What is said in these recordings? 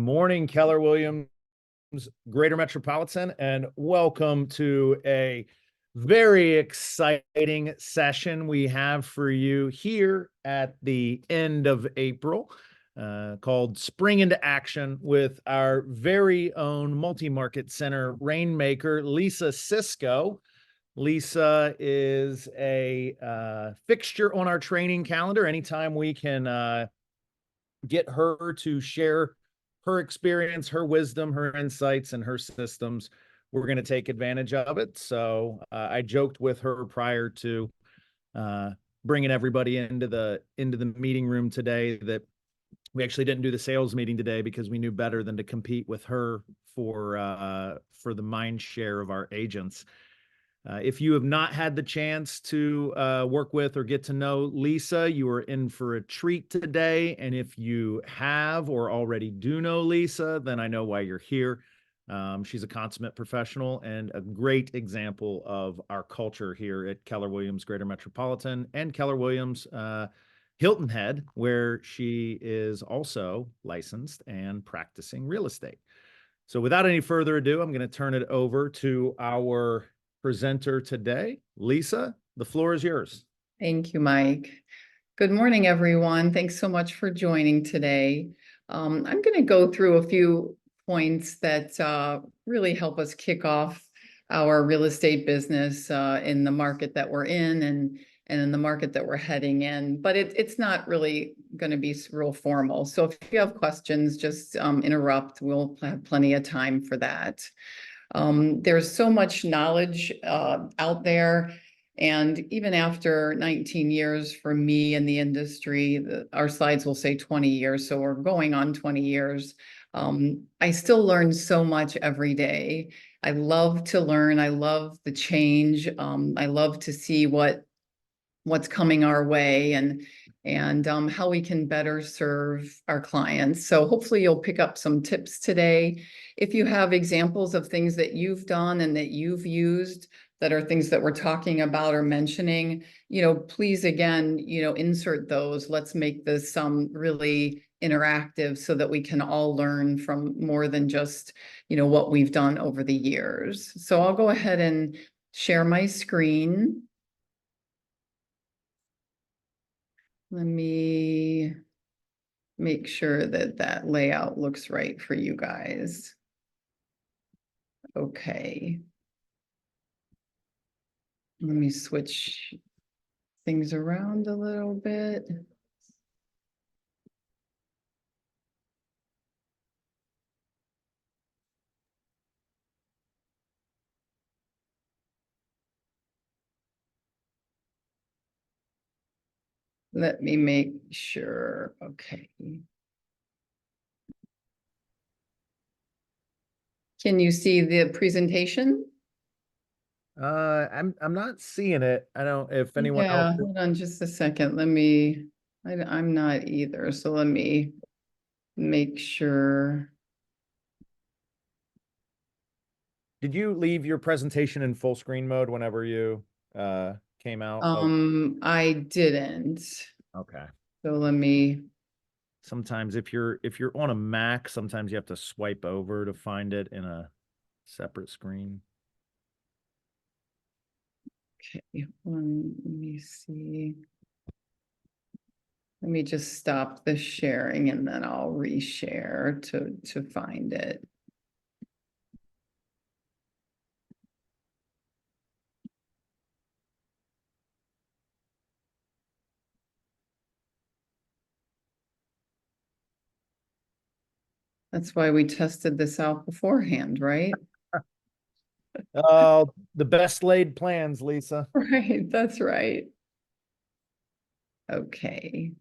morning, Keller Williams, Greater Metropolitan, and welcome to a very exciting session we have for you here at the end of April, called Spring into Action with our very own multi-market center rainmaker, Lisa Sisko. Lisa is a fixture on our training calendar. Anytime we can get her to share her experience, her wisdom, her insights, and her systems, we're going to take advantage of it. So I joked with her prior to bringing everybody into the meeting room today that we actually didn't do the sales meeting today because we knew better than to compete with her for the mind share of our agents. If you have not had the chance to work with or get to know Lisa, you are in for a treat today. And if you have or already do know Lisa, then I know why you're here. She's a consummate professional and a great example of our culture here at Keller Williams Greater Metropolitan and Keller Williams Hilton Head, where she is also licensed and practicing real estate. So without any further ado, I'm going to turn it over to our presenter today. Lisa, the floor is yours. Thank you, Mike. Good morning, everyone. Thanks so much for joining today. I'm going to go through a few points that really help us kick off our real estate business in the market that we're in and in the market that we're heading in. But it's not really going to be real formal. So if you have questions, just interrupt. We'll have plenty of time for that. There's so much knowledge out there. And even after 19 years for me in the industry, our slides will say 20 years. So we're going on 20 years. I still learn so much every day. I love to learn. I love the change. I love to see what's coming our way and how we can better serve our clients. So hopefully you'll pick up some tips today. If you have examples of things that you've done and that you've used that are things that we're talking about or mentioning, please again, insert those. Let's make this really interactive so that we can all learn from more than just, what we've done over the years. So I'll go ahead and share my screen. Let me make sure that layout looks right for you guys. Okay. Let me switch things around a little bit. Let me make sure. Okay. Can you see the presentation? I'm not seeing it. I don't if anyone Yeah, else. hold on just a second. I'm not either. So let me make sure. Did you leave your presentation in full screen mode whenever you came out? I didn't. Okay. So let me. Sometimes if you're on a Mac, sometimes you have to swipe over to find it in a separate screen. Okay, let me see. Let me just stop the sharing and then I'll reshare to find it. That's why we tested this out beforehand, right? Oh, the best laid plans, Lisa. Right, that's right. Okay.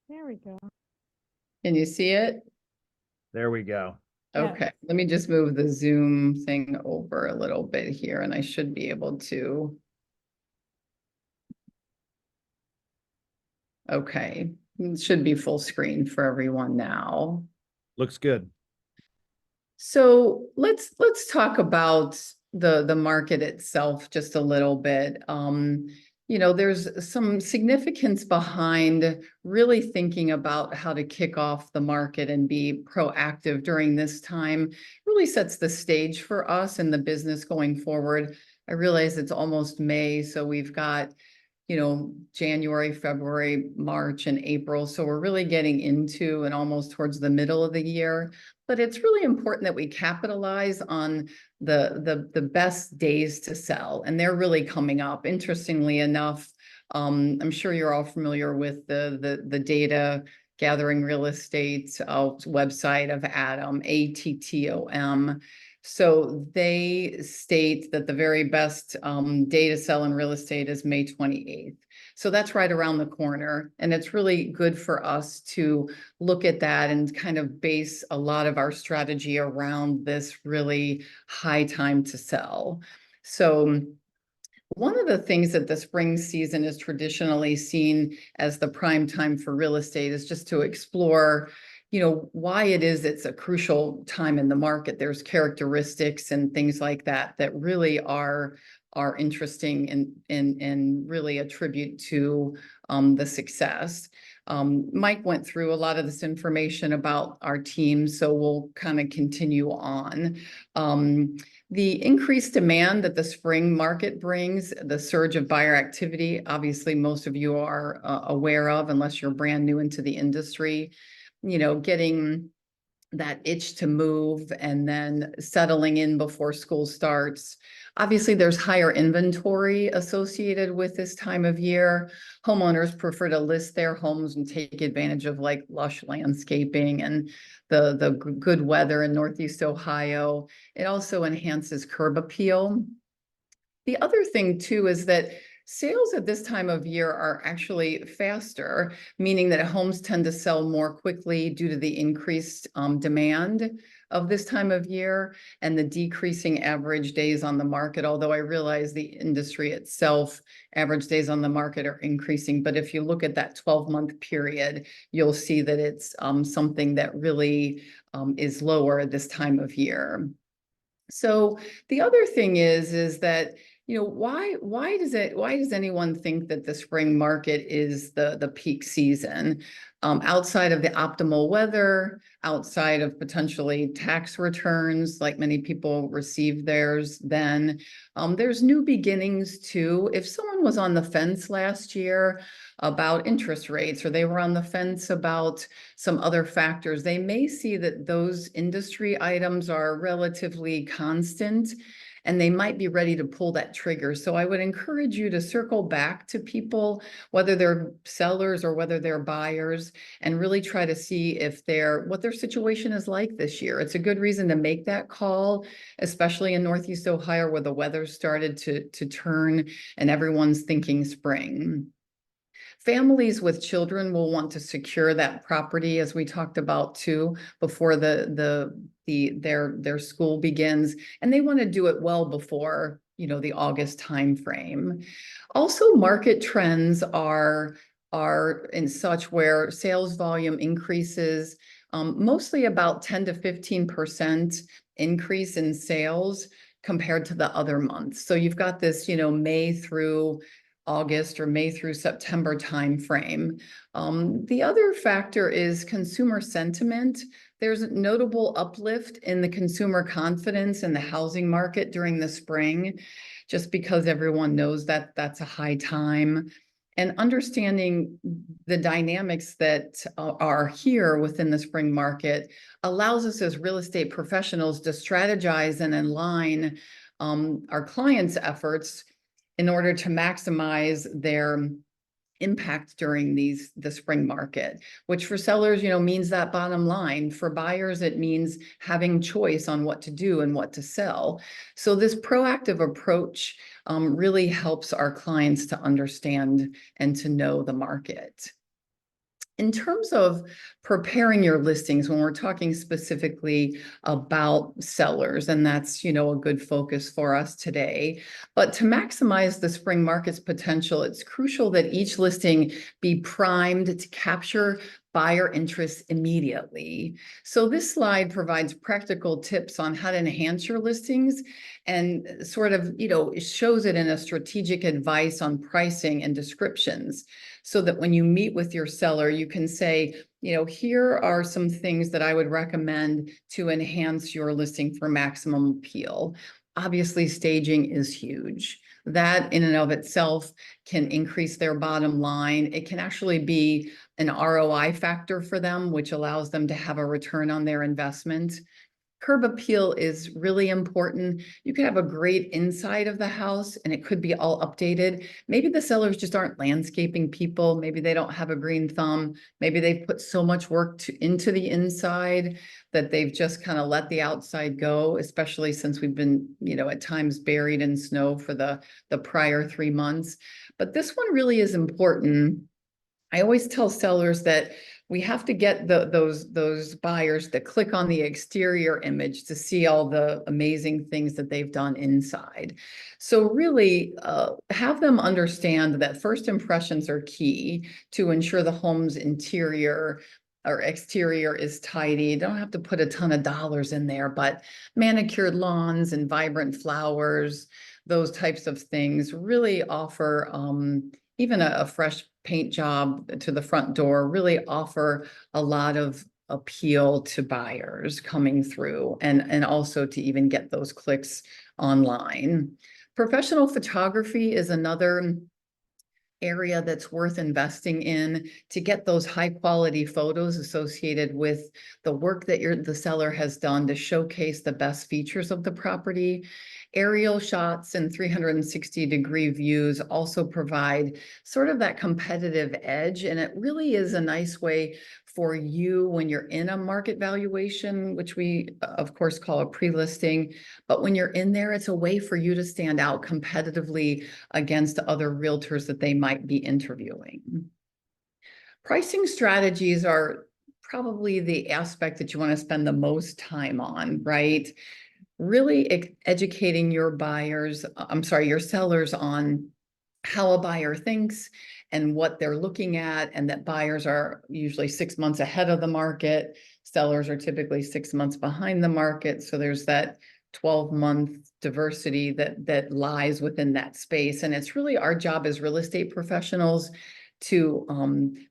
There we go. Can you see it? There we go. Yeah. Okay, let me just move the Zoom thing over a little bit here, and I should be able to. Okay, it should be full screen for everyone now. Looks good. So let's talk about the market itself just a little bit. There's some significance behind really thinking about how to kick off the market and be proactive during this time. Really sets the stage for us and the business going forward. I realize it's almost May, so we've got January, February, March, and April. So we're really getting into and almost towards the middle of the year. But it's really important that we capitalize on the best days to sell. And they're really coming up. Interestingly enough, I'm sure you're all familiar with the data gathering real estate website of Atom, ATTOM. So they state that the very best day to sell in real estate is May 28th. So that's right around the corner. And it's really good for us to look at that and kind of base a lot of our strategy around this really high time to sell. So one of the things that the spring season is traditionally seen as the prime time for real estate is just to explore why it is it's a crucial time in the market. There's characteristics and things like that that really are interesting and really attribute to the success. Mike went through a lot of this information about our team, so we'll kind of continue on. The increased demand that the spring market brings, the surge of buyer activity, obviously most of you are aware of, unless you're brand new into the industry, getting that itch to move and then settling in before school starts. Obviously, there's higher inventory associated with this time of year. Homeowners prefer to list their homes and take advantage of like lush landscaping and the good weather in Northeast Ohio. It also enhances curb appeal. The other thing too is that sales at this time of year are actually faster, meaning that homes tend to sell more quickly due to the increased demand of this time of year and the decreasing average days on the market. Although I realize the industry itself, average days on the market are increasing. But if you look at that 12-month period, you'll see that it's something that really is lower at this time of year. So the other thing is that why does anyone think that the spring market is the peak season? Outside of the optimal weather, outside of potentially tax returns, like many people receive theirs then, there's new beginnings too. If someone was on the fence last year about interest rates, or they were on the fence about some other factors, they may see that those industry items are relatively constant and they might be ready to pull that trigger. So I would encourage you to circle back to people, whether they're sellers or whether they're buyers, and really try to see if what their situation is like this year. It's a good reason to make that call, especially in Northeast Ohio, where the weather started to turn and everyone's thinking spring. Families with children will want to secure that property, as we talked about too, before their school begins, and they want to do it well before the August timeframe. Also, market trends are in such where sales volume increases, mostly about 10 to 15% increase in sales compared to the other months. So you've got this, May through August or May through September timeframe. The other factor is consumer sentiment. There's a notable uplift in the consumer confidence in the housing market during the spring, just because everyone knows that that's a high time. And understanding the dynamics that are here within the spring market allows us as real estate professionals to strategize and align our clients' efforts in order to maximize their impact during the spring market, which for sellers, means that bottom line. For buyers, it means having choice on what to do and what to sell. So this proactive approach really helps our clients to understand and to know the market. In terms of preparing your listings, when we're talking specifically about sellers, and that's, a good focus for us today. But to maximize the spring market's potential, it's crucial that each listing be primed to capture buyer interest immediately. So this slide provides practical tips on how to enhance your listings and sort of, shows it in a strategic advice on pricing and descriptions, so that when you meet with your seller, you can say, here are some things that I would recommend to enhance your listing for maximum appeal. Obviously, staging is huge. That in and of itself can increase their bottom line. It can actually be an ROI factor for them, which allows them to have a return on their investment. Curb appeal is really important. You could have a great inside of the house and it could be all updated. Maybe the sellers just aren't landscaping people. Maybe they don't have a green thumb. Maybe they've put so much work into the inside that they've just kind of let the outside go, especially since we've been, at times buried in snow for the prior 3 months. But this one really is important. I always tell sellers that we have to get those buyers to click on the exterior image to see all the amazing things that they've done inside. So really have them understand that first impressions are key to ensure the home's interior or exterior is tidy. You don't have to put a ton of dollars in there, but manicured lawns and vibrant flowers, those types of things really offer even a fresh paint job to the front door really offer a lot of appeal to buyers coming through and also to even get those clicks online. Professional photography is another area that's worth investing in to get those high quality photos associated with the work that the seller has done to showcase the best features of the property. Aerial shots and 360-degree views also provide sort of that competitive edge, and it really is a nice way for you when you're in a market valuation, which we of course call a pre-listing, but when you're in there, it's a way for you to stand out competitively against other realtors that they might be interviewing. Pricing strategies are probably the aspect that you want to spend the most time on, right? Really educating your sellers on how a buyer thinks and what they're looking at, and that buyers are usually 6 months ahead of the market. Sellers are typically 6 months behind the market. So there's that 12-month diversity that lies within that space. And it's really our job as real estate professionals to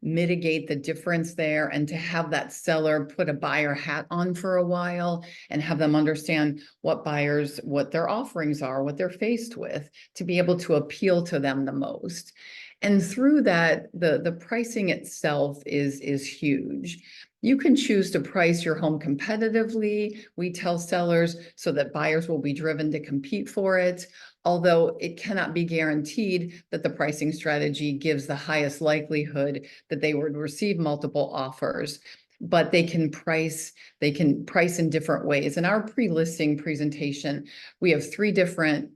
mitigate the difference there and to have that seller put a buyer hat on for a while and have them understand what their offerings are, what they're faced with, to be able to appeal to them the most. And through that, the pricing itself is huge. You can choose to price your home competitively, we tell sellers, so that buyers will be driven to compete for it. Although it cannot be guaranteed that the pricing strategy gives the highest likelihood that they would receive multiple offers, but they can price in different ways. In our pre-listing presentation, we have 3 different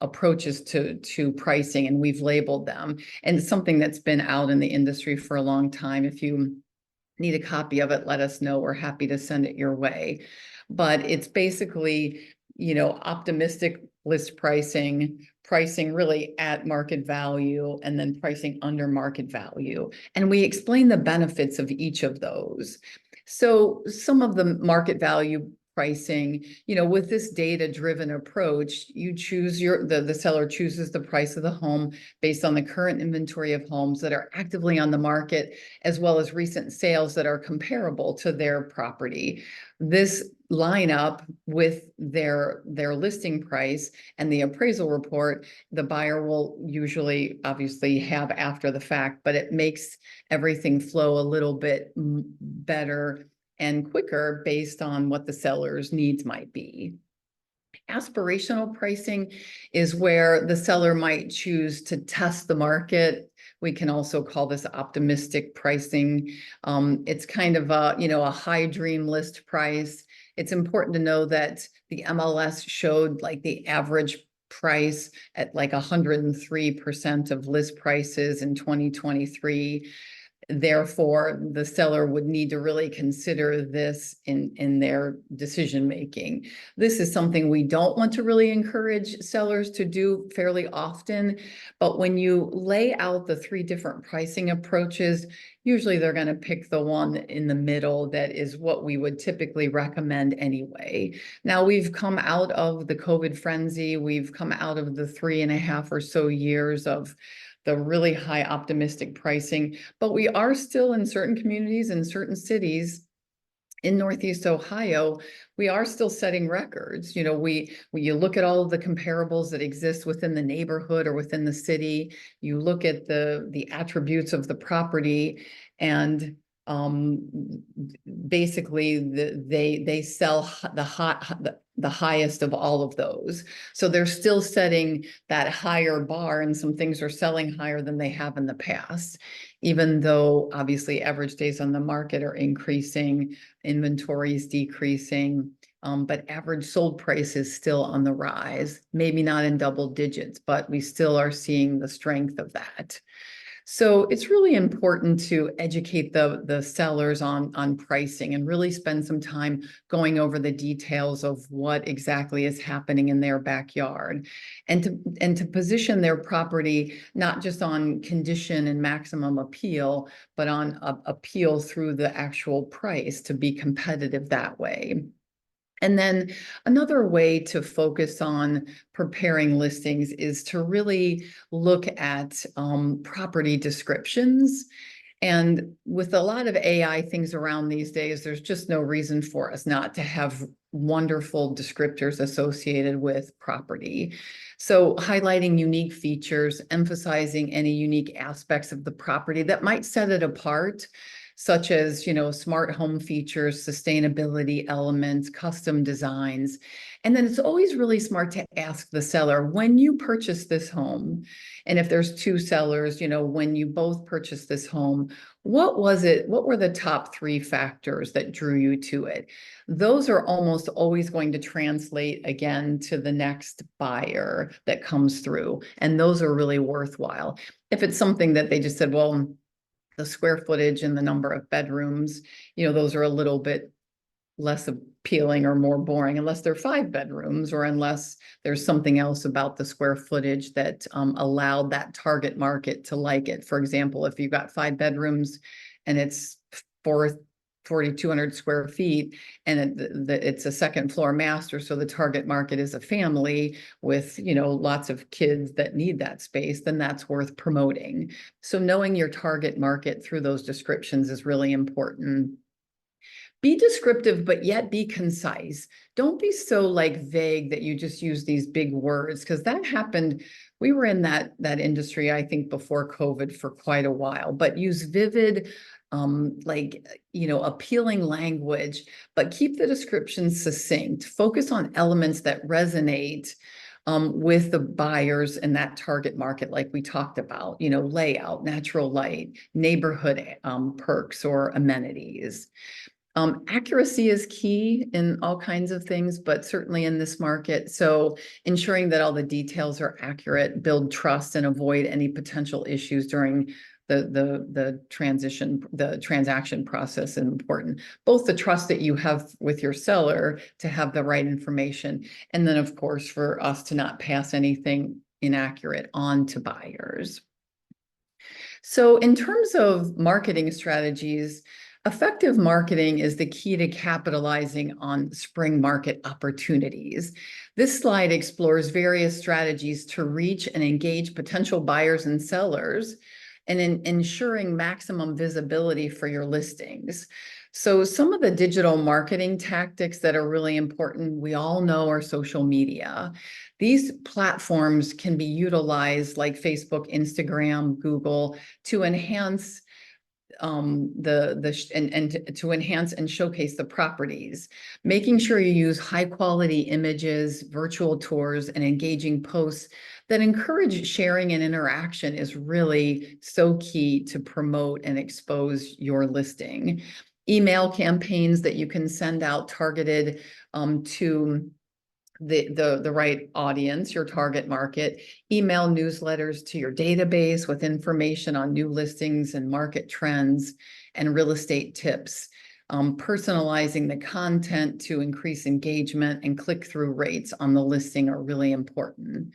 approaches to pricing, and we've labeled them. And it's something that's been out in the industry for a long time. If you need a copy of it, let us know. We're happy to send it your way. But it's basically, optimistic list pricing really at market value, and then pricing under market value. And we explain the benefits of each of those. So some of the market value pricing, with this data-driven approach, you choose the seller chooses the price of the home based on the current inventory of homes that are actively on the market, as well as recent sales that are comparable to their property. This line up with their listing price and the appraisal report, the buyer will usually obviously have after the fact, but it makes everything flow a little bit better and quicker based on what the seller's needs might be. Aspirational pricing is where the seller might choose to test the market. We can also call this optimistic pricing. It's kind of a high dream list price. It's important to know that the MLS showed like the average price at like 103% of list prices in 2023. therefore, the seller would need to really consider this in their decision making. This is something we don't want to really encourage sellers to do fairly often, but when you lay out the 3 different pricing approaches, usually they're going to pick the one in the middle that is what we would typically recommend anyway. Now, we've come out of the COVID frenzy. We've come out of the 3.5 or so years of the really high optimistic pricing, but we are still in certain communities and certain cities in Northeast Ohio, we are still setting records. You know, when you look at all of the comparables that exist within the neighborhood or within the city, you look at the attributes of the property, and basically they sell the highest of all of those. So they're still setting that higher bar, and some things are selling higher than they have in the past, even though obviously average days on the market are increasing, inventory is decreasing, but average sold price is still on the rise, maybe not in double digits, but we still are seeing the strength of that. So it's really important to educate the sellers on pricing and really spend some time going over the details of what exactly is happening in their backyard, and to position their property not just on condition and maximum appeal, but on appeal through the actual price to be competitive that way. And then another way to focus on preparing listings is to really look at property descriptions. And with a lot of AI things around these days, there's just no reason for us not to have wonderful descriptors associated with property. So highlighting unique features, emphasizing any unique aspects of the property that might set it apart, such as, you know, smart home features, sustainability elements, custom designs. And then it's always really smart to ask the seller, when you purchase this home, and if there's 2 sellers, you know, when you both purchased this home, what were the top 3 factors that drew you to it? Those are almost always going to translate again to the next buyer that comes through. And those are really worthwhile. If it's something that they just said, well, the square footage and the number of bedrooms, you know, those are a little bit less appealing or more boring, unless they're 5 bedrooms, or unless there's something else about the square footage that allowed that target market to like it. For example, if you've got 5 bedrooms and it's 4,200 square feet, and it's a second floor master, so the target market is a family with, you know, lots of kids that need that space, then that's worth promoting. So knowing your target market through those descriptions is really important. Be descriptive, but yet be concise. Don't be so like vague that you just use these big words, because that happened. We were in that industry, I think, before COVID for quite a while, but use vivid, like, you know, appealing language, but keep the description succinct. Focus on elements that resonate with the buyers in that target market, like we talked about, you know, layout, natural light, neighborhood perks or amenities. Accuracy is key in all kinds of things, but certainly in this market. So ensuring that all the details are accurate, build trust, and avoid any potential issues during the transaction process is important. Both the trust that you have with your seller to have the right information, and then of course for us to not pass anything inaccurate on to buyers. So in terms of marketing strategies, effective marketing is the key to capitalizing on spring market opportunities. This slide explores various strategies to reach and engage potential buyers and sellers, and in ensuring maximum visibility for your listings. So some of the digital marketing tactics that are really important, we all know, are social media. These platforms can be utilized, like Facebook, Instagram, Google, to enhance to enhance and showcase the properties. Making sure you use high quality images, virtual tours, and engaging posts that encourage sharing and interaction is really so key to promote and expose your listing. Email campaigns that you can send out targeted to the right audience, your target market, email newsletters to your database with information on new listings and market trends and real estate tips. Personalizing the content to increase engagement and click-through rates on the listing are really important.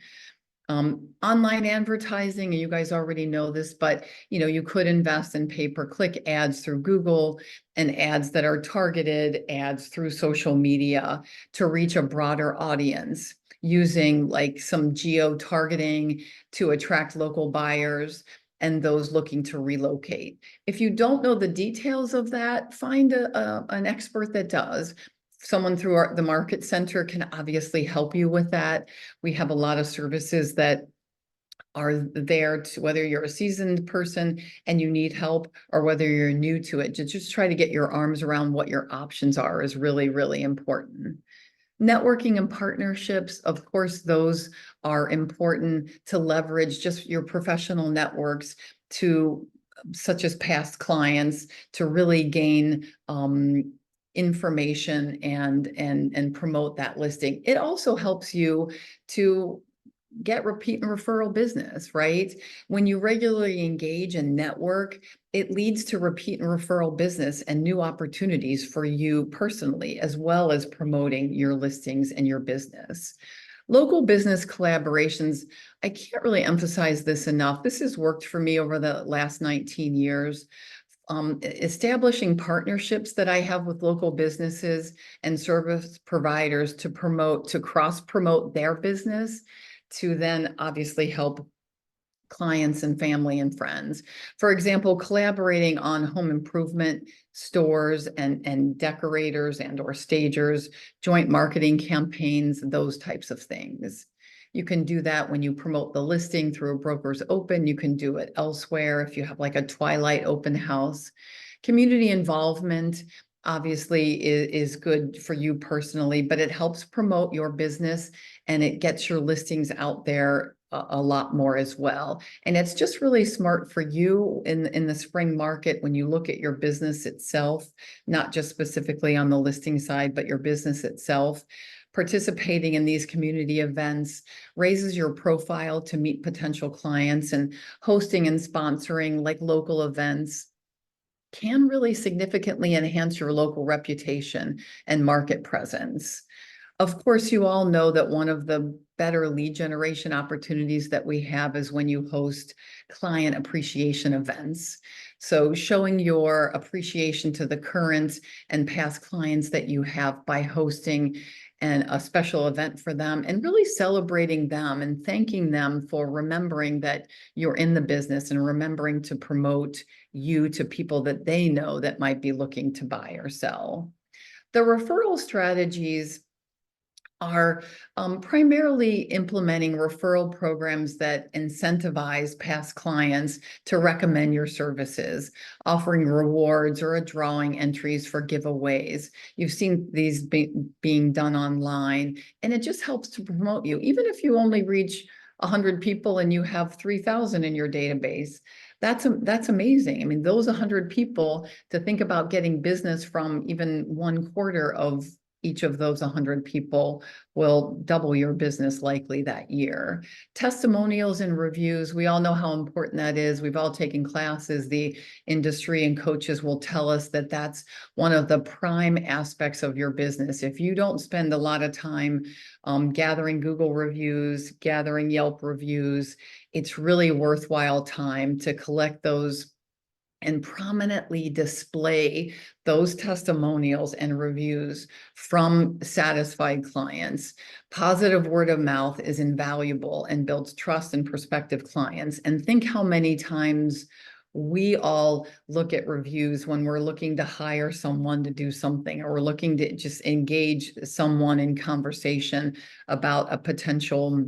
Online advertising, and you guys already know this, but you could invest in pay-per-click ads through Google and ads that are targeted ads through social media to reach a broader audience using like some geo-targeting to attract local buyers and those looking to relocate. If you don't know the details of that, find an expert that does. Someone through the market center can obviously help you with that. We have a lot of services that are there to, whether you're a seasoned person and you need help or whether you're new to it, to just try to get your arms around what your options are is really, really important. Networking and partnerships, of course, those are important to leverage just your professional networks to, such as past clients, to really gain information and promote that listing. It also helps you to get repeat and referral business, right? When you regularly engage and network, it leads to repeat and referral business and new opportunities for you personally, as well as promoting your listings and your business. Local business collaborations, I can't really emphasize this enough. This has worked for me over the last 19 years. Establishing partnerships that I have with local businesses and service providers to cross-promote their business, to then obviously help clients and family and friends. For example, collaborating on home improvement stores and decorators and or stagers, joint marketing campaigns, those types of things. You can do that when you promote the listing through a broker's open. You can do it elsewhere if you have like a twilight open house. Community involvement obviously is good for you personally, but it helps promote your business and it gets your listings out there a lot more as well. And it's just really smart for you in the spring market when you look at your business itself, not just specifically on the listing side, but your business itself. Participating in these community events raises your profile to meet potential clients, and hosting and sponsoring like local events can really significantly enhance your local reputation and market presence. Of course, you all know that one of the better lead generation opportunities that we have is when you host client appreciation events. So showing your appreciation to the current and past clients that you have by hosting a special event for them and really celebrating them and thanking them for remembering that you're in the business and remembering to promote you to people that they know that might be looking to buy or sell. The referral strategies are primarily implementing referral programs that incentivize past clients to recommend your services, offering rewards or drawing entries for giveaways. You've seen these being done online, and it just helps to promote you. Even if you only reach 100 people and you have 3,000 in your database, that's amazing. I mean, those 100 people, to think about getting business from even 1/4 of each of those 100 people will double your business likely that year. Testimonials and reviews, we all know how important that is. We've all taken classes. The industry and coaches will tell us that that's one of the prime aspects of your business. If you don't spend a lot of time gathering Google reviews, gathering Yelp reviews, it's really worthwhile time to collect those and prominently display those testimonials and reviews from satisfied clients. Positive word of mouth is invaluable and builds trust in prospective clients. And think how many times we all look at reviews when we're looking to hire someone to do something, or we're looking to just engage someone in conversation about a potential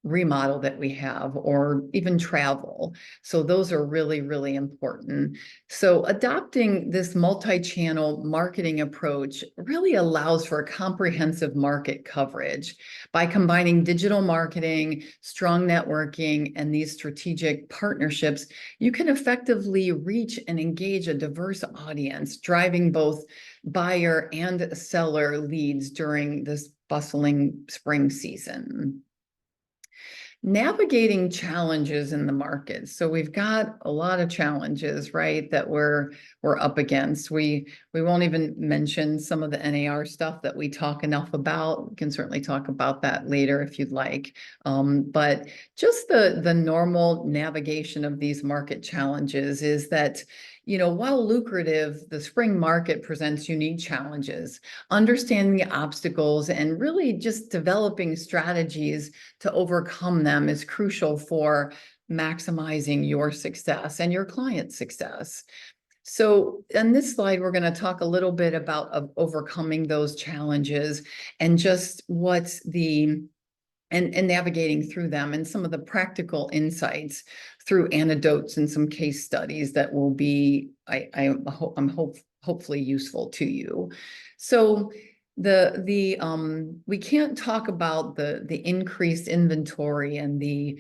remodel that we have, or even travel. So those are really, really important. So adopting this multi-channel marketing approach really allows for a comprehensive market coverage. By combining digital marketing, strong networking, and these strategic partnerships, you can effectively reach and engage a diverse audience, driving both buyer and seller leads during this bustling spring season. Navigating challenges in the market. So we've got a lot of challenges, right, that we're up against. We won't even mention some of the NAR stuff that we talk enough about. We can certainly talk about that later if you'd like. But just the normal navigation of these market challenges is that, while lucrative, the spring market presents unique challenges. Understanding the obstacles and really just developing strategies to overcome them is crucial for maximizing your success and your client's success. So on this slide, we're going to talk a little bit about overcoming those challenges and just what's and navigating through them, and some of the practical insights through anecdotes and some case studies that will be, hopefully useful to you. So we can't talk about the increased inventory and the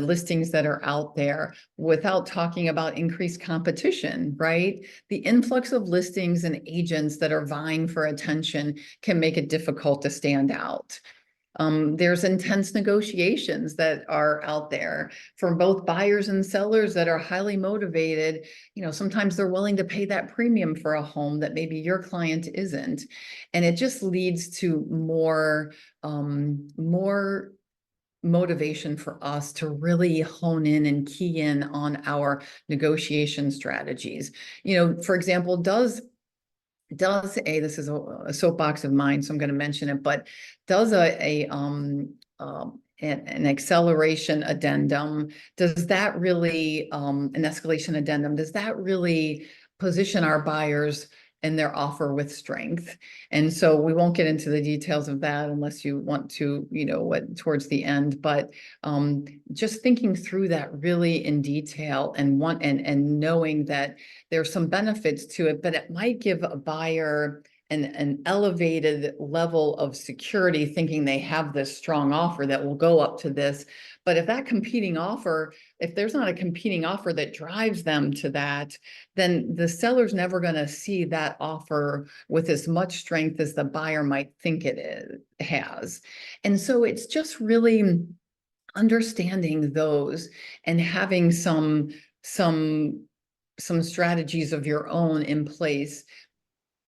listings that are out there without talking about increased competition, right? The influx of listings and agents that are vying for attention can make it difficult to stand out. There's intense negotiations that are out there from both buyers and sellers that are highly motivated. Sometimes they're willing to pay that premium for a home that maybe your client isn't. And it just leads to more motivation for us to really hone in and key in on our negotiation strategies. For example, this is a soapbox of mine, so I'm going to mention it, but does an acceleration addendum, does that really, an escalation addendum, does that really position our buyers and their offer with strength? And so we won't get into the details of that unless you want to, towards the end, but just thinking through that really in detail and knowing that there's some benefits to it, but it might give a buyer an elevated level of security, thinking they have this strong offer that will go up to this. But if there's not a competing offer that drives them to that, then the seller's never going to see that offer with as much strength as the buyer might think it has. And so it's just really understanding those and having some strategies of your own in place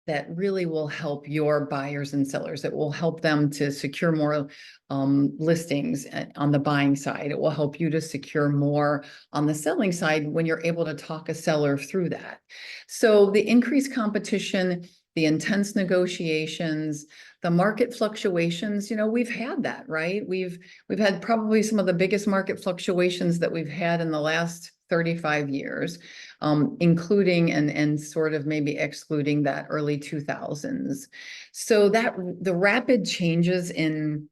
that really will help your buyers and sellers. It will help them to secure more listings on the buying side. It will help you to secure more on the selling side when you're able to talk a seller through that. So the increased competition, the intense negotiations, the market fluctuations, we've had that, right? We've had probably some of the biggest market fluctuations that we've had in the last 35 years, including and sort of maybe excluding that early 2000s. So that the rapid changes in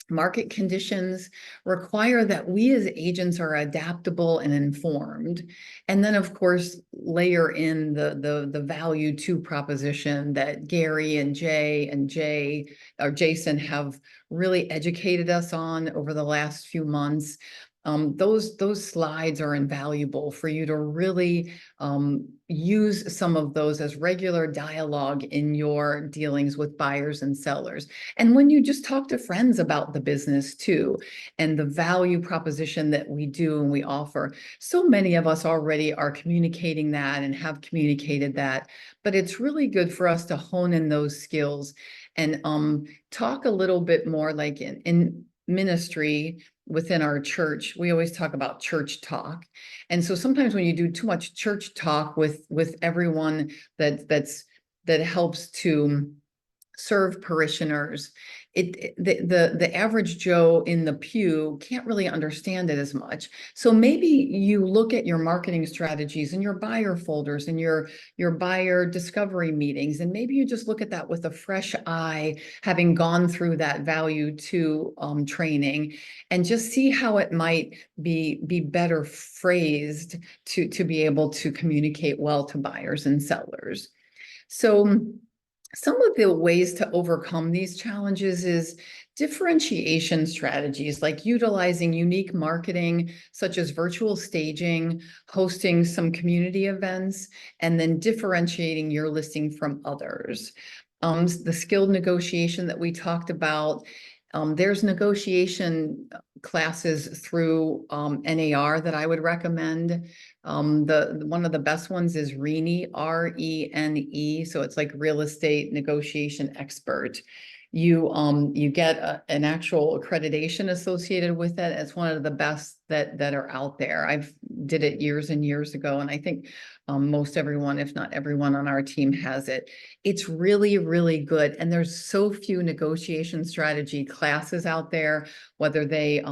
market conditions require that we as agents are adaptable and informed. And then, of course, layer in the value to proposition that Gary and Jason have really educated us on over the last few months. Those slides are invaluable for you to really use some of those as regular dialogue in your dealings with buyers and sellers. And when you just talk to friends about the business too, and the value proposition that we do and we offer. So many of us already are communicating that and have communicated that, but it's really good for us to hone in those skills and talk a little bit more like in ministry. Within our church, we always talk about church talk. And so sometimes when you do too much church talk with everyone that helps to serve parishioners. The average Joe in the pew can't really understand it as much. So maybe you look at your marketing strategies and your buyer folders and your buyer discovery meetings, and maybe you just look at that with a fresh eye, having gone through that value to training, and just see how it might be better phrased to be able to communicate well to buyers and sellers. So some of the ways to overcome these challenges is differentiation strategies, like utilizing unique marketing, such as virtual staging, hosting some community events, and then differentiating your listing from others. The skilled negotiation that we talked about, there's negotiation classes through NAR that I would recommend. One of the best ones is RENE, RENE. So it's like real estate negotiation expert. You get an actual accreditation associated with it. It's one of the best that are out there. I've did it years and years ago, and I think most everyone, if not everyone on our team, has it. It's really, really good. And there's so few negotiation strategy classes out there, whether they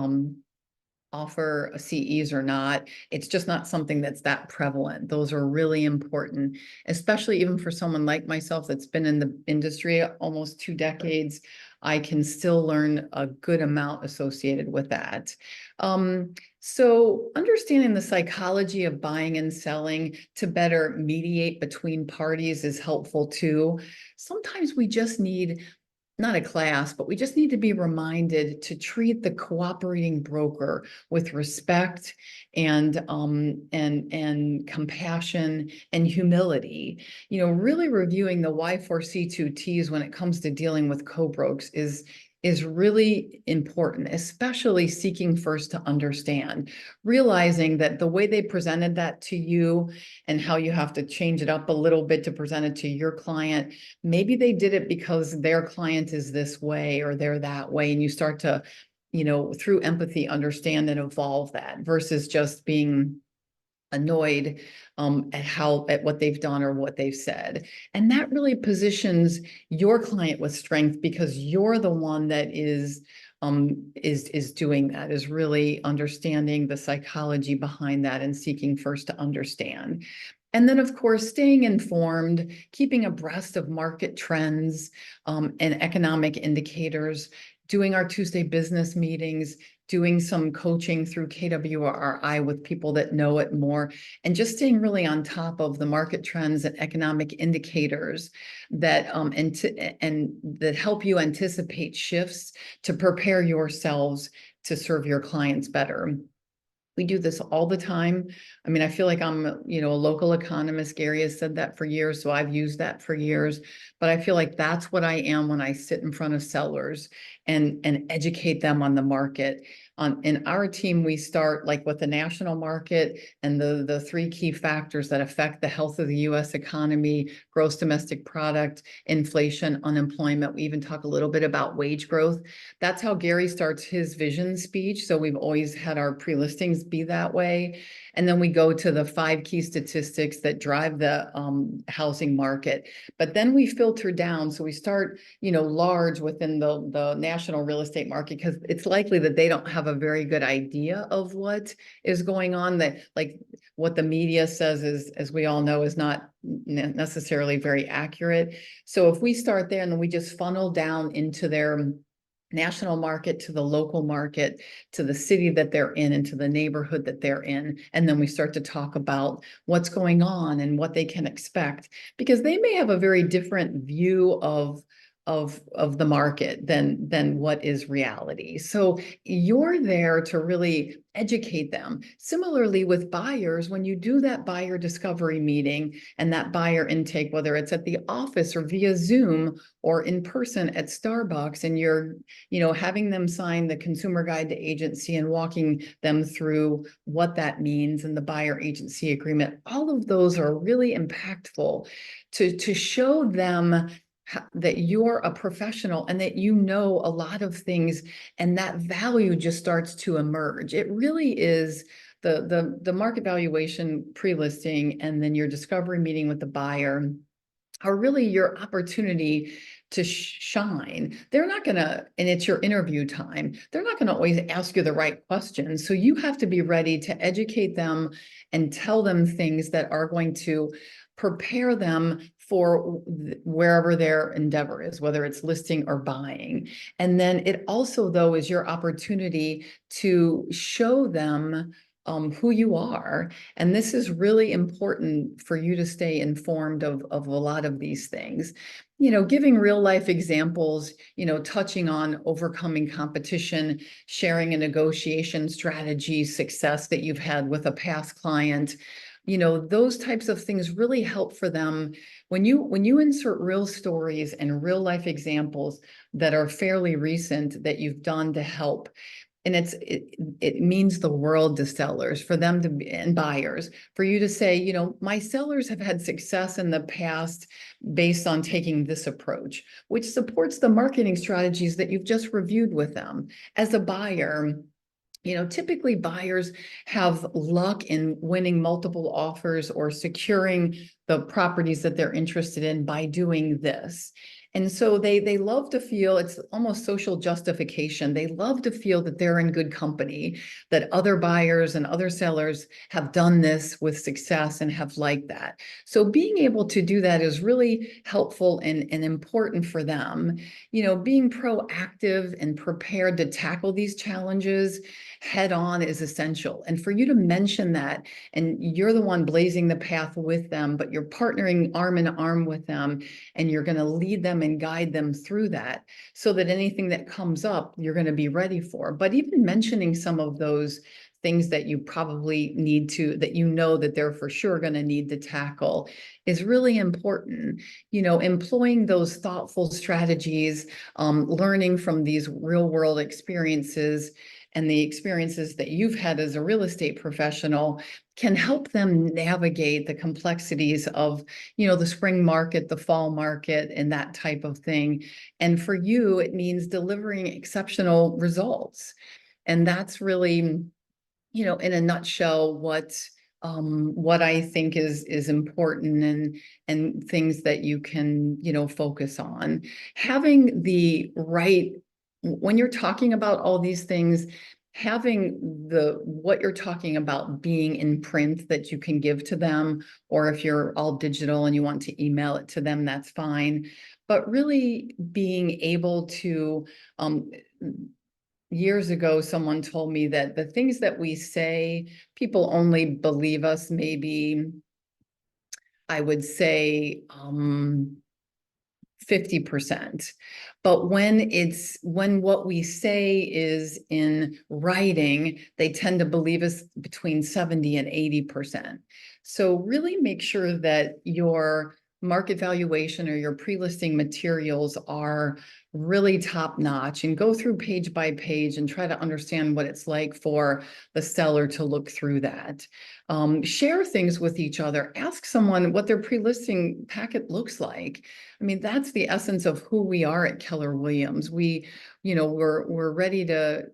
offer CEs or not. It's just not something that's that prevalent. Those are really important, especially even for someone like myself that's been in the industry almost 2 decades. I can still learn a good amount associated with that. So understanding the psychology of buying and selling to better mediate between parties is helpful too. Sometimes we just need not a class, but we just need to be reminded to treat the cooperating broker with respect and compassion and humility. Really reviewing the Y4C2Ts when it comes to dealing with co-brokes is really important, especially seeking first to understand, realizing that the way they presented that to you and how you have to change it up a little bit to present it to your client. Maybe they did it because their client is this way or they're that way, and you start to, through empathy, understand and evolve that versus just being annoyed at what they've done or what they've said. And that really positions your client with strength, because you're the one that is doing that, is really understanding the psychology behind that and seeking first to understand. And then, of course, staying informed, keeping abreast of market trends and economic indicators, doing our Tuesday business meetings, doing some coaching through KWRI with people that know it more, and just staying really on top of the market trends and economic indicators that and that help you anticipate shifts to prepare yourselves to serve your clients better. We do this all the time. I mean, I feel like I'm, a local economist. Gary has said that for years, so I've used that for years. But I feel like that's what I am when I sit in front of sellers and educate them on the market. In our team, we start like with the national market and the 3 key factors that affect the health of the U.S. economy: gross domestic product, inflation, unemployment. We even talk a little bit about wage growth. That's how Gary starts his vision speech. So we've always had our pre-listings be that way. And then we go to the 5 key statistics that drive the housing market. But then we filter down. So we start, large within the national real estate market, because it's likely that they don't have a very good idea of what is going on. That, like, what the media says is, as we all know, is not necessarily very accurate. So if we start there and then we just funnel down into their national market, to the local market, to the city that they're in, and to the neighborhood that they're in. And then we start to talk about what's going on and what they can expect, because they may have a very different view of the market than what is reality. So you're there to really educate them. Similarly with buyers, when you do that buyer discovery meeting and that buyer intake, whether it's at the office or via Zoom or in person at Starbucks, and you're, having them sign the consumer guide to agency and walking them through what that means and the buyer agency agreement, all of those are really impactful to show them that you're a professional and that you know a lot of things, and that value just starts to emerge. It really is the market valuation pre-listing and then your discovery meeting with the buyer are really your opportunity to shine. They're not going to, and it's your interview time, they're not going to always ask you the right questions. So you have to be ready to educate them and tell them things that are going to prepare them for wherever their endeavor is, whether it's listing or buying. And then it also, though, is your opportunity to show them who you are. And this is really important for you to stay informed of a lot of these things. Giving real life examples, touching on overcoming competition, sharing a negotiation strategy, success that you've had with a past client. Those types of things really help for them when you insert real stories and real life examples that are fairly recent that you've done to help. And it means the world to sellers, for them to be, and buyers, for you to say, my sellers have had success in the past based on taking this approach, which supports the marketing strategies that you've just reviewed with them. As a buyer, typically buyers have luck in winning multiple offers or securing the properties that they're interested in by doing this. And so they love to feel, it's almost social justification. They love to feel that they're in good company, that other buyers and other sellers have done this with success and have liked that. So being able to do that is really helpful and important for them. Being proactive and prepared to tackle these challenges head on is essential. And for you to mention that, and you're the one blazing the path with them, but you're partnering arm in arm with them, and you're going to lead them and guide them through that so that anything that comes up, you're going to be ready for. But even mentioning some of those things that you probably need to, that that they're for sure going to need to tackle is really important. Employing those thoughtful strategies, learning from these real world experiences and the experiences that you've had as a real estate professional can help them navigate the complexities of, the spring market, the fall market, and that type of thing. And for you, it means delivering exceptional results. And that's really, in a nutshell, what I think is important and things that you can, focus on. Having the right, when you're talking about all these things, having what you're talking about being in print that you can give to them, or if you're all digital and you want to email it to them, that's fine. But really being able to, years ago, someone told me that the things that we say, people only believe us maybe, I would say, 50%. But when what we say is in writing, they tend to believe us between 70 and 80%. So really make sure that your market valuation or your pre-listing materials are really top notch, and go through page by page and try to understand what it's like for the seller to look through that. Share things with each other. Ask someone what their pre-listing packet looks like. I mean, that's the essence of who we are at Keller Williams. We're ready to,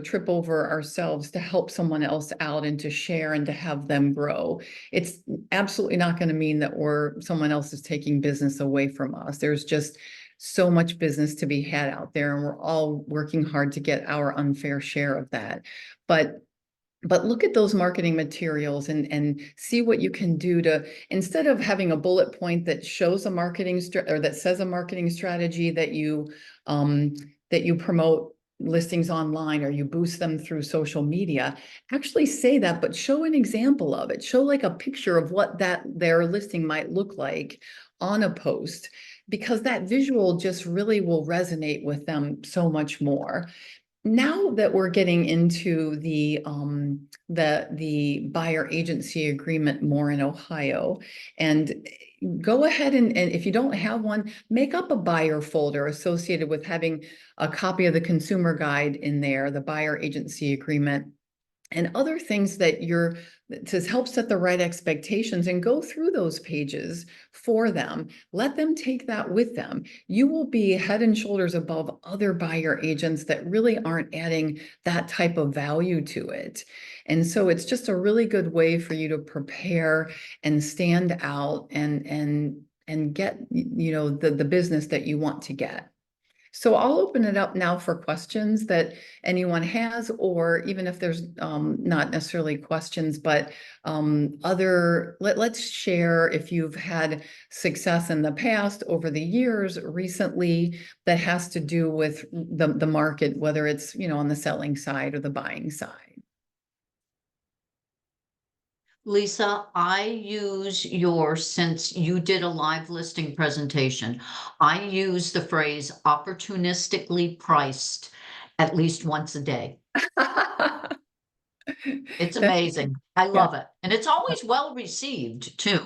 trip over ourselves to help someone else out and to share and to have them grow. It's absolutely not going to mean that someone else is taking business away from us. There's just so much business to be had out there, and we're all working hard to get our unfair share of that. But look at those marketing materials and see what you can do to, instead of having a bullet point that shows a marketing or that says a marketing strategy that you promote listings online or you boost them through social media, actually say that, but show an example of it. Show like a picture of what their listing might look like on a post, because that visual just really will resonate with them so much more. Now that we're getting into the buyer agency agreement more in Ohio, and go ahead and if you don't have one, make up a buyer folder associated with having a copy of the consumer guide in there, the buyer agency agreement, and other things that to help set the right expectations, and go through those pages for them. Let them take that with them. You will be head and shoulders above other buyer agents that really aren't adding that type of value to it. And so it's just a really good way for you to prepare and stand out and and get, the business that you want to get. So I'll open it up now for questions that anyone has, or even if there's not necessarily questions, but let's share if you've had success in the past, over the years, recently, that has to do with the market, whether it's, on the selling side or the buying side. Lisa, since you did a live listing presentation, I use the phrase opportunistically priced at least once a day. It's amazing. I Yeah. love it. And it's always well received too.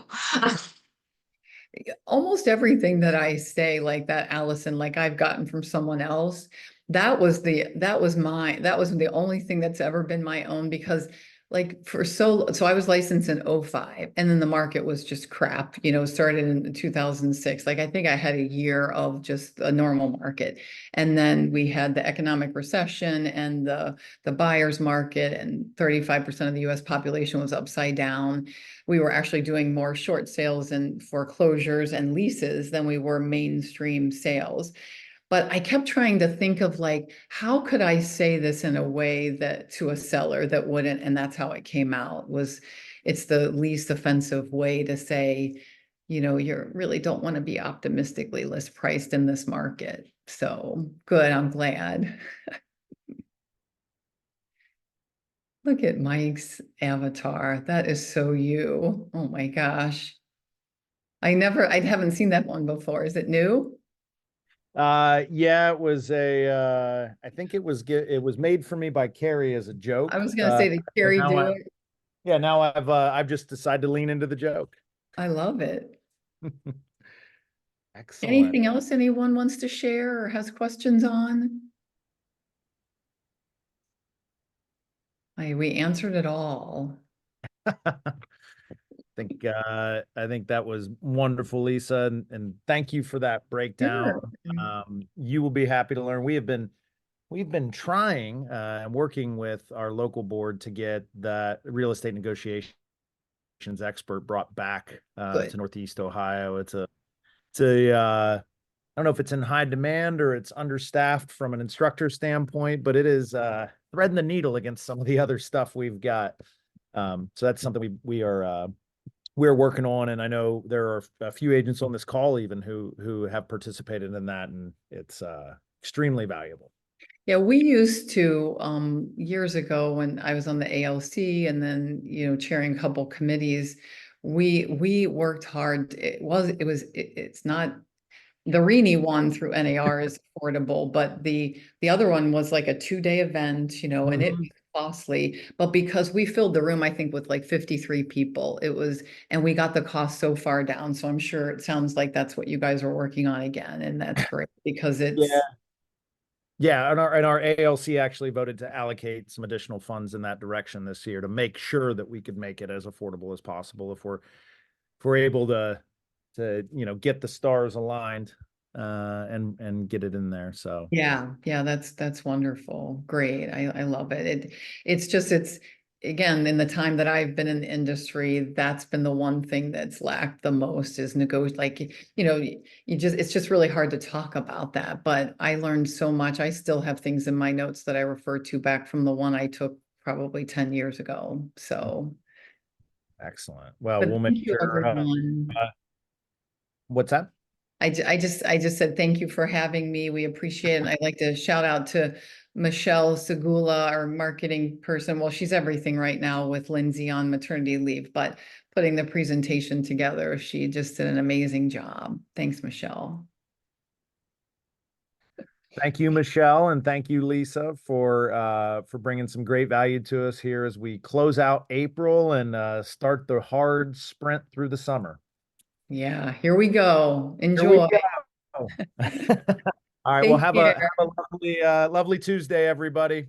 Almost everything that I say like that, Allison, like I've gotten from someone else, that was the only thing that's ever been my own, because like so I was licensed in '05, and then the market was just crap, started in 2006. Like I think I had a year of just a normal market. And then we had the economic recession and the buyer's market, and 35% of the US population was upside down. We were actually doing more short sales and foreclosures and leases than we were mainstream sales. But I kept trying to think of like, how could I say this in a way that to a seller that wouldn't, and that's how it came out, was it's the least offensive way to say, you really don't want to be optimistically list priced in this market. So good, I'm glad. Look at Mike's avatar. That is so you. Oh my gosh. I haven't seen that one before. Is it new? Yeah, it was I think it was made for me by Carrie as a joke. I was gonna say, did And Carrie now do I, it? yeah, now I've just decided to lean into the joke. I love it. Excellent. Anything else anyone wants to share or has questions on? We answered it all. I think that was wonderful, Lisa, and thank you for that breakdown. Sure. You will be happy to learn. We've been trying and working with our local board to get that real estate negotiations expert brought back Good. to Northeast Ohio. I don't know if it's in high demand or it's understaffed from an instructor standpoint, but it is threading the needle against some of the other stuff we've got. So that's something we're working on, and I know there are a few agents on this call even who have participated in that, and it's extremely valuable. Yeah, we used to years ago when I was on the ALC, and then chairing a couple committees, we worked hard. It's not the Rini one through NAR is affordable, but the other one was like a 2-day event, and it was costly. But because we filled the room, I think with like 53 people, and we got the cost so far down. So I'm sure it sounds like that's what you guys are working on again, and that's great because Yeah. Yeah, and our ALC actually voted to allocate some additional funds in that direction this year to make sure that we could make it as affordable as possible if we're able to get the stars aligned and get it in there. So Yeah, that's wonderful. Great. I love it. It's again, in the time that I've been in the industry, that's been the one thing that's lacked the most is like, it's just really hard to talk about that. But I learned so much. I still have things in my notes that I refer to back from the one I took probably 10 years ago. So, excellent. Well, but we'll make thank you, sure. everyone. What's that? I just said thank you for having me. We appreciate it. And I'd like to shout out to Michelle Segula, our marketing person. Well, she's everything right now with Lindsay on maternity leave, but putting the presentation together, she just did an amazing job. Thanks, Michelle. Thank you, Michelle, and thank you, Lisa, for bringing some great value to us here as we close out April and start the hard sprint through the summer. Yeah, here we go. Here we Enjoy. go. All right, well, Take have care. a lovely Tuesday, everybody.